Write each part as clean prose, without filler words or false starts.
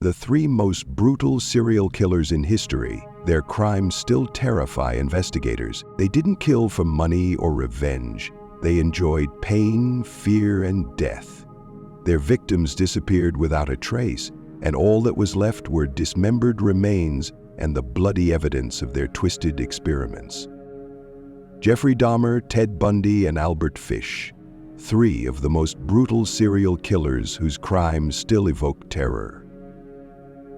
The three most brutal serial killers in history, their crimes still terrify investigators. They didn't kill for money or revenge. They enjoyed pain, fear, and death. Their victims disappeared without a trace, and all that was left were dismembered remains and the bloody evidence of their twisted experiments. Jeffrey Dahmer, Ted Bundy, and Albert Fish. Three of the most brutal serial killers whose crimes still evoke terror.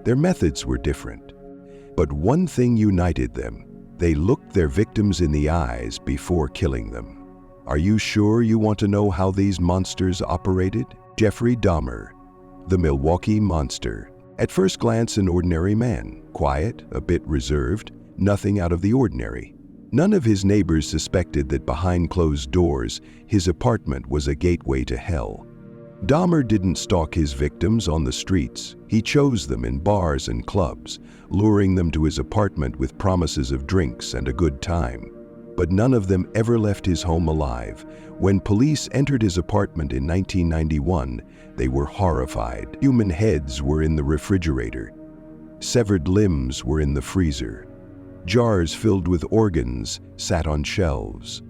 Their methods were different, but one thing united them. They looked their victims in the eyes before killing them. Are you sure you want to know how these monsters operated? Jeffrey Dahmer, the Milwaukee Monster. At first glance, an ordinary man, quiet, a bit reserved, nothing out of the ordinary. None of his neighbors suspected that behind closed doors, his apartment was a gateway to hell. Dahmer didn't stalk his victims on the streets. He chose them in bars and clubs, luring them to his apartment with promises of drinks and a good time. But none of them ever left his home alive. When police entered his apartment in 1991, they were horrified. Human heads were in the refrigerator. Severed limbs were in the freezer. Jars filled with organs sat on shelves.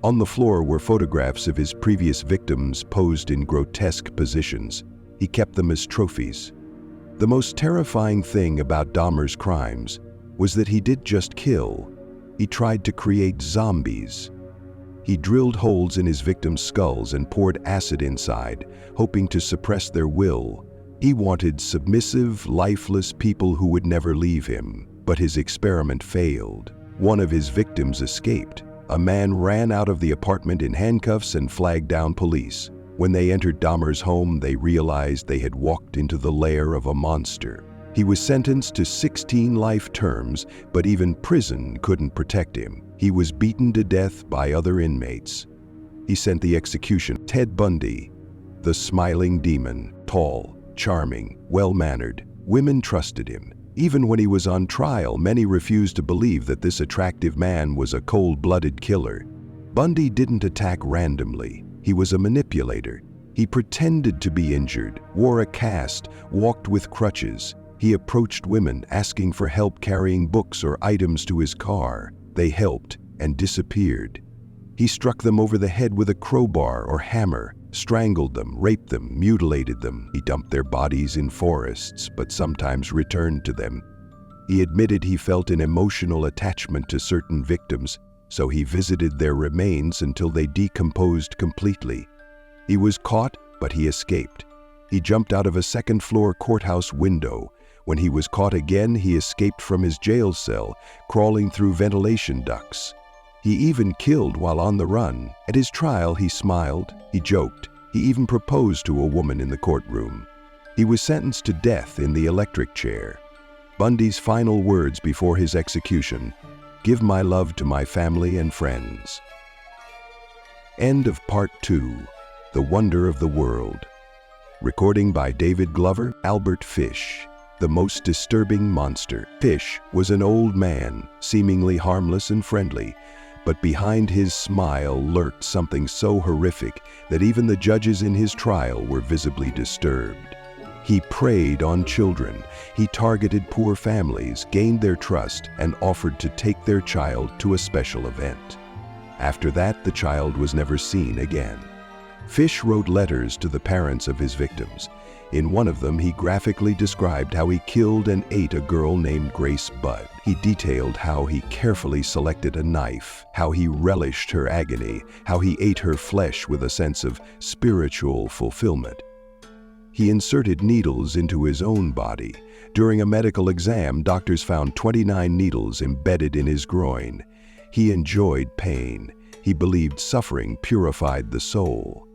On the floor were photographs of his previous victims posed in grotesque positions. He kept them as trophies. The most terrifying thing about Dahmer's crimes was that he didn't just kill. He tried to create zombies. He drilled holes in his victims' skulls and poured acid inside, hoping to suppress their will. He wanted submissive, lifeless people who would never leave him. But his experiment failed. One of his victims escaped. A man ran out of the apartment in handcuffs and flagged down police. When they entered Dahmer's home, they realized they had walked into the lair of a monster. He was sentenced to 16 life terms, but even prison couldn't protect him. He was beaten to death by other inmates. He sent the execution. Ted Bundy, the smiling demon, tall, charming, well-mannered. Women trusted him. Even when he was on trial, many refused to believe that this attractive man was a cold-blooded killer. Bundy didn't attack randomly. He was a manipulator. He pretended to be injured, wore a cast, walked with crutches. He approached women, asking for help carrying books or items to his car. They helped and disappeared. He struck them over the head with a crowbar or hammer, strangled them, raped them, mutilated them. He dumped their bodies in forests, but sometimes returned to them. He admitted he felt an emotional attachment to certain victims, so he visited their remains until they decomposed completely. He was caught, but he escaped. He jumped out of a second-floor courthouse window. When he was caught again, he escaped from his jail cell, crawling through ventilation ducts. He even killed while on the run. At his trial, he smiled, he joked, he even proposed to a woman in the courtroom. He was sentenced to death in the electric chair. Bundy's final words before his execution: "Give my love to my family and friends." End of Part 2, The Wonder of the World. Recording by David Glover, Albert Fish. The most disturbing monster. Fish was an old man, seemingly harmless and friendly, but behind his smile lurked something so horrific that even the judges in his trial were visibly disturbed. He preyed on children. He targeted poor families, gained their trust, and offered to take their child to a special event. After that, the child was never seen again. Fish wrote letters to the parents of his victims. In one of them, he graphically described how he killed and ate a girl named Grace Budd. He detailed how he carefully selected a knife, how he relished her agony, how he ate her flesh with a sense of spiritual fulfillment. He inserted needles into his own body. During a medical exam, doctors found 29 needles embedded in his groin. He enjoyed pain. He believed suffering purified the soul.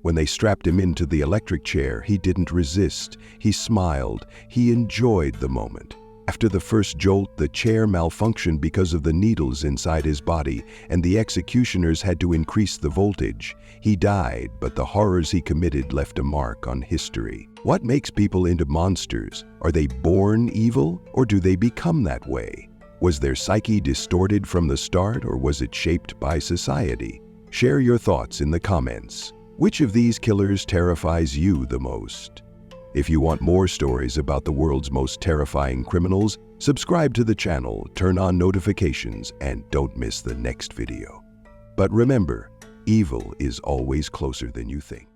When they strapped him into the electric chair, he didn't resist. He smiled. He enjoyed the moment. After the first jolt, the chair malfunctioned because of the needles inside his body, and the executioners had to increase the voltage. He died, but the horrors he committed left a mark on history. What makes people into monsters? Are they born evil, or do they become that way? Was their psyche distorted from the start, or was it shaped by society? Share your thoughts in the comments. Which of these killers terrifies you the most? If you want more stories about the world's most terrifying criminals, subscribe to the channel, turn on notifications, and don't miss the next video. But remember, evil is always closer than you think.